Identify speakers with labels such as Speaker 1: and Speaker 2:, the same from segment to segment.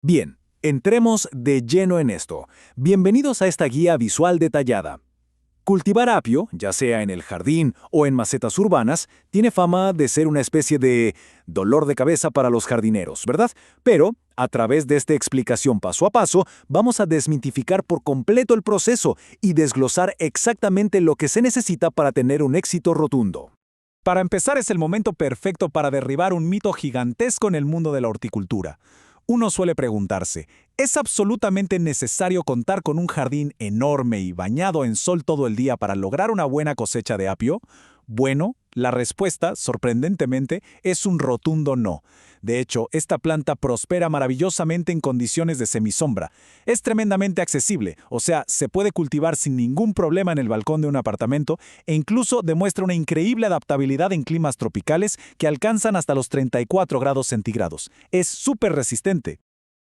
Speaker 1: Bien, entremos de lleno en esto. Bienvenidos a esta guía visual detallada. Cultivar apio, ya sea en el jardín o en macetas urbanas, tiene fama de ser una especie de dolor de cabeza para los jardineros, ¿verdad? Pero, a través de esta explicación paso a paso, vamos a desmitificar por completo el proceso y desglosar exactamente lo que se necesita para tener un éxito rotundo.
Speaker 2: Para empezar, es el momento perfecto para derribar un mito gigantesco en el mundo de la horticultura. Uno suele preguntarse, ¿es absolutamente necesario contar con un jardín enorme y bañado en sol todo el día para lograr una buena cosecha de apio? Bueno, la respuesta, sorprendentemente, es un rotundo no. De hecho, esta planta prospera maravillosamente en condiciones de semisombra. Es tremendamente accesible, o sea, se puede cultivar sin ningún problema en el balcón de un apartamento e incluso demuestra una increíble adaptabilidad en climas tropicales que alcanzan hasta los 34 grados centígrados. Es súper resistente.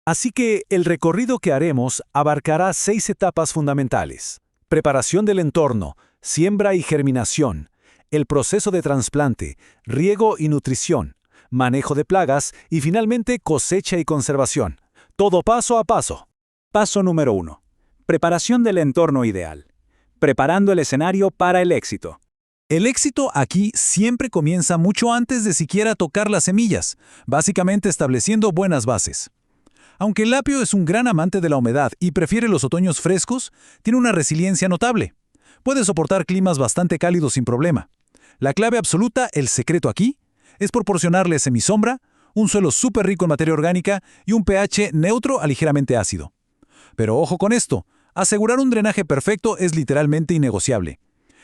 Speaker 1: Así que el recorrido que haremos abarcará 6 etapas fundamentales: preparación del entorno, siembra y germinación, el proceso de trasplante, riego y nutrición, manejo de plagas y finalmente cosecha y conservación. Todo paso a paso. Paso número 1. Preparación del entorno ideal. Preparando el escenario para el éxito. El éxito aquí siempre comienza mucho antes de siquiera tocar las semillas, básicamente estableciendo buenas bases. Aunque el apio es un gran amante de la humedad y prefiere los otoños frescos, tiene una resiliencia notable. Puede soportar climas bastante cálidos sin problema. La clave absoluta, el secreto aquí, es proporcionarle semisombra, un suelo súper rico en materia orgánica y un pH neutro a ligeramente ácido. Pero ojo con esto, asegurar un drenaje perfecto es literalmente innegociable.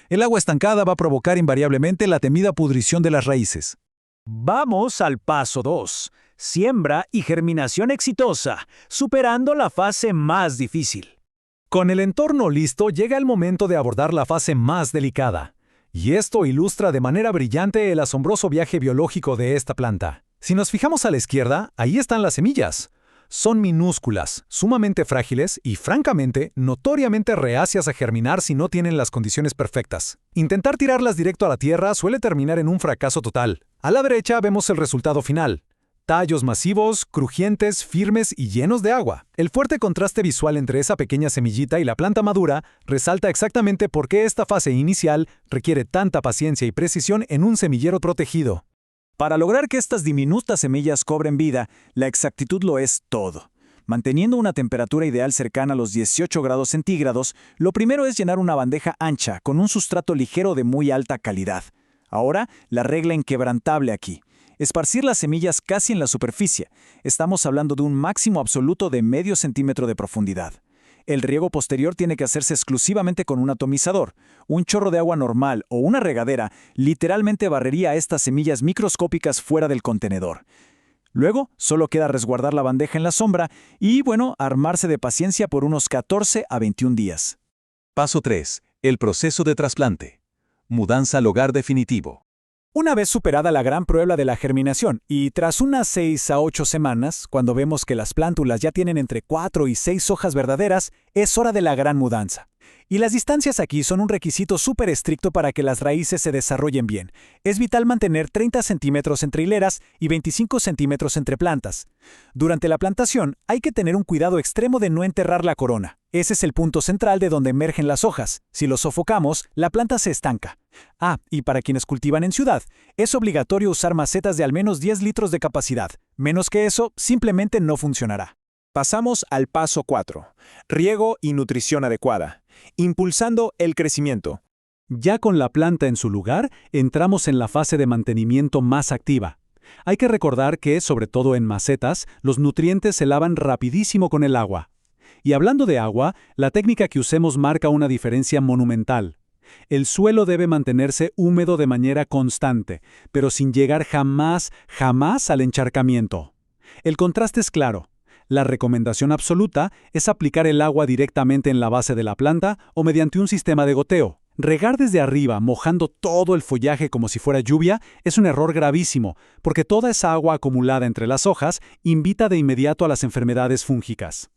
Speaker 1: El agua estancada va a provocar invariablemente la temida pudrición de las raíces.
Speaker 3: Vamos al paso 2. Siembra y germinación exitosa, superando la fase más difícil.
Speaker 1: Con el entorno listo llega el momento de abordar la fase más delicada. Y esto ilustra de manera brillante el asombroso viaje biológico de esta planta. Si nos fijamos a la izquierda, ahí están las semillas. Son minúsculas, sumamente frágiles y, francamente, notoriamente reacias a germinar si no tienen las condiciones perfectas. Intentar tirarlas directo a la tierra suele terminar en un fracaso total. A la derecha vemos el resultado final. Tallos masivos, crujientes, firmes y llenos de agua. El fuerte contraste visual entre esa pequeña semillita y la planta madura resalta exactamente por qué esta fase inicial requiere tanta paciencia y precisión en un semillero protegido.
Speaker 2: Para lograr que estas diminutas semillas cobren vida, la exactitud lo es todo. Manteniendo una temperatura ideal cercana a los 18 grados centígrados, lo primero es llenar una bandeja ancha con un sustrato ligero de muy alta calidad. Ahora, la regla inquebrantable aquí. Esparcir las semillas casi en la superficie. Estamos hablando de un máximo absoluto de medio centímetro de profundidad. El riego posterior tiene que hacerse exclusivamente con un atomizador. Un chorro de agua normal o una regadera literalmente barrería estas semillas microscópicas fuera del contenedor. Luego, solo queda resguardar la bandeja en la sombra y, armarse de paciencia por unos 14 a 21 días.
Speaker 1: Paso 3. El proceso de trasplante. Mudanza al hogar definitivo.
Speaker 2: Una vez superada la gran prueba de la germinación y tras unas 6 a 8 semanas, cuando vemos que las plántulas ya tienen entre 4 y 6 hojas verdaderas, es hora de la gran mudanza. Y las distancias aquí son un requisito súper estricto para que las raíces se desarrollen bien. Es vital mantener 30 centímetros entre hileras y 25 centímetros entre plantas. Durante la plantación hay que tener un cuidado extremo de no enterrar la corona. Ese es el punto central de donde emergen las hojas. Si lo sofocamos, la planta se estanca. Y para quienes cultivan en ciudad, es obligatorio usar macetas de al menos 10 litros de capacidad. Menos que eso, simplemente no funcionará.
Speaker 4: Pasamos al paso 4. Riego y nutrición adecuada. Impulsando el crecimiento.
Speaker 1: Ya con la planta en su lugar, entramos en la fase de mantenimiento más activa. Hay que recordar que, sobre todo en macetas, los nutrientes se lavan rapidísimo con el agua. Y hablando de agua, la técnica que usemos marca una diferencia monumental. El suelo debe mantenerse húmedo de manera constante, pero sin llegar jamás al encharcamiento. El contraste es claro. La recomendación absoluta es aplicar el agua directamente en la base de la planta o mediante un sistema de goteo. Regar desde arriba, mojando todo el follaje como si fuera lluvia, es un error gravísimo, porque toda esa agua acumulada entre las hojas invita de inmediato a las enfermedades fúngicas.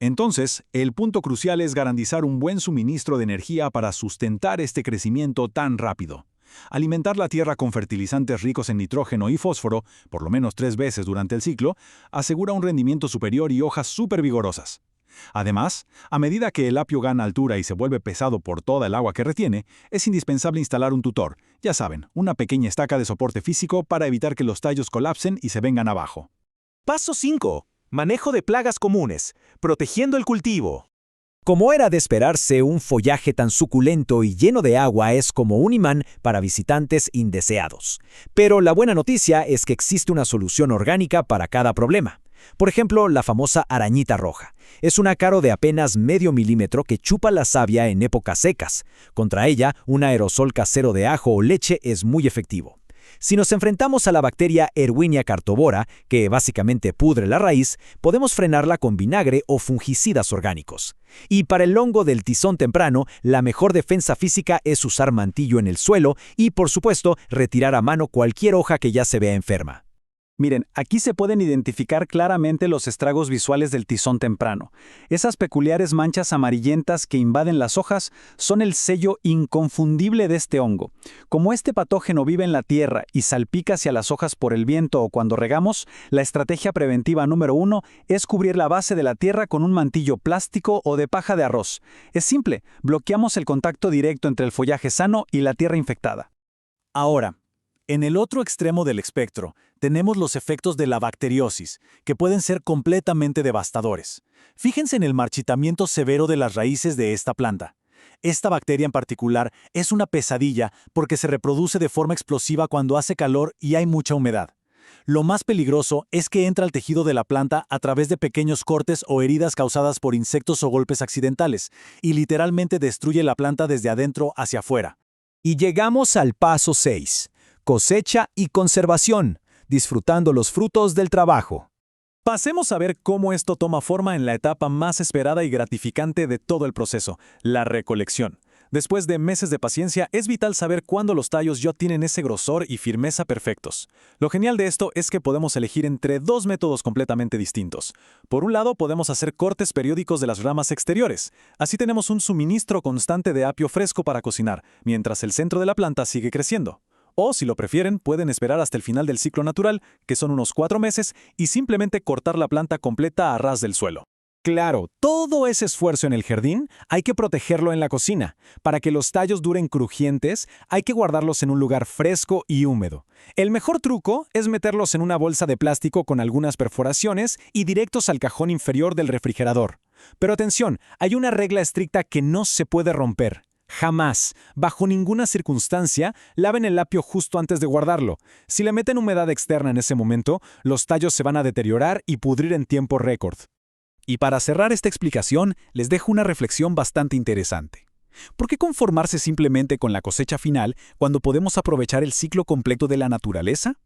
Speaker 5: Entonces, el punto crucial es garantizar un buen suministro de energía para sustentar este crecimiento tan rápido. Alimentar la tierra con fertilizantes ricos en nitrógeno y fósforo, por lo menos 3 veces durante el ciclo, asegura un rendimiento superior y hojas súper vigorosas. Además, a medida que el apio gana altura y se vuelve pesado por toda el agua que retiene, es indispensable instalar un tutor, ya saben, una pequeña estaca de soporte físico para evitar que los tallos colapsen y se vengan abajo.
Speaker 4: Paso 5. Manejo de plagas comunes, protegiendo el cultivo.
Speaker 6: Como era de esperarse, un follaje tan suculento y lleno de agua es como un imán para visitantes indeseados. Pero la buena noticia es que existe una solución orgánica para cada problema. Por ejemplo, la famosa arañita roja. Es un ácaro de apenas medio milímetro que chupa la savia en épocas secas. Contra ella, un aerosol casero de ajo o leche es muy efectivo. Si nos enfrentamos a la bacteria Erwinia cartovora, que básicamente pudre la raíz, podemos frenarla con vinagre o fungicidas orgánicos. Y para el hongo del tizón temprano, la mejor defensa física es usar mantillo en el suelo y, por supuesto, retirar a mano cualquier hoja que ya se vea enferma.
Speaker 2: Miren, aquí se pueden identificar claramente los estragos visuales del tizón temprano. Esas peculiares manchas amarillentas que invaden las hojas son el sello inconfundible de este hongo. Como este patógeno vive en la tierra y salpica hacia las hojas por el viento o cuando regamos, la estrategia preventiva número 1 es cubrir la base de la tierra con un mantillo plástico o de paja de arroz. Es simple, bloqueamos el contacto directo entre el follaje sano y la tierra infectada.
Speaker 1: Ahora, en el otro extremo del espectro, tenemos los efectos de la bacteriosis, que pueden ser completamente devastadores. Fíjense en el marchitamiento severo de las raíces de esta planta. Esta bacteria en particular es una pesadilla porque se reproduce de forma explosiva cuando hace calor y hay mucha humedad. Lo más peligroso es que entra al tejido de la planta a través de pequeños cortes o heridas causadas por insectos o golpes accidentales, y literalmente destruye la planta desde adentro hacia afuera.
Speaker 6: Y llegamos al paso 6. Cosecha y conservación, disfrutando los frutos del trabajo.
Speaker 1: Pasemos a ver cómo esto toma forma en la etapa más esperada y gratificante de todo el proceso, la recolección. Después de meses de paciencia, es vital saber cuándo los tallos ya tienen ese grosor y firmeza perfectos. Lo genial de esto es que podemos elegir entre dos métodos completamente distintos. Por un lado, podemos hacer cortes periódicos de las ramas exteriores. Así tenemos un suministro constante de apio fresco para cocinar, mientras el centro de la planta sigue creciendo. O, si lo prefieren, pueden esperar hasta el final del ciclo natural, que son unos 4 meses, y simplemente cortar la planta completa a ras del suelo. Claro, todo ese esfuerzo en el jardín hay que protegerlo en la cocina. Para que los tallos duren crujientes, hay que guardarlos en un lugar fresco y húmedo. El mejor truco es meterlos en una bolsa de plástico con algunas perforaciones y directos al cajón inferior del refrigerador. Pero atención, hay una regla estricta que no se puede romper. Jamás, bajo ninguna circunstancia, laven el apio justo antes de guardarlo. Si le meten humedad externa en ese momento, los tallos se van a deteriorar y pudrir en tiempo récord. Y para cerrar esta explicación, les dejo una reflexión bastante interesante. ¿Por qué conformarse simplemente con la cosecha final cuando podemos aprovechar el ciclo completo de la naturaleza?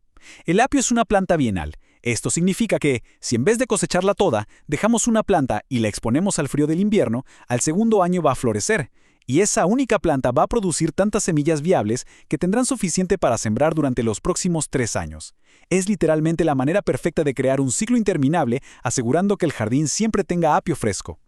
Speaker 1: El apio es una planta bienal. Esto significa que, si en vez de cosecharla toda, dejamos una planta y la exponemos al frío del invierno, al segundo año va a florecer. Y esa única planta va a producir tantas semillas viables que tendrán suficiente para sembrar durante los próximos 3 años. Es literalmente la manera perfecta de crear un ciclo interminable, asegurando que el jardín siempre tenga apio fresco.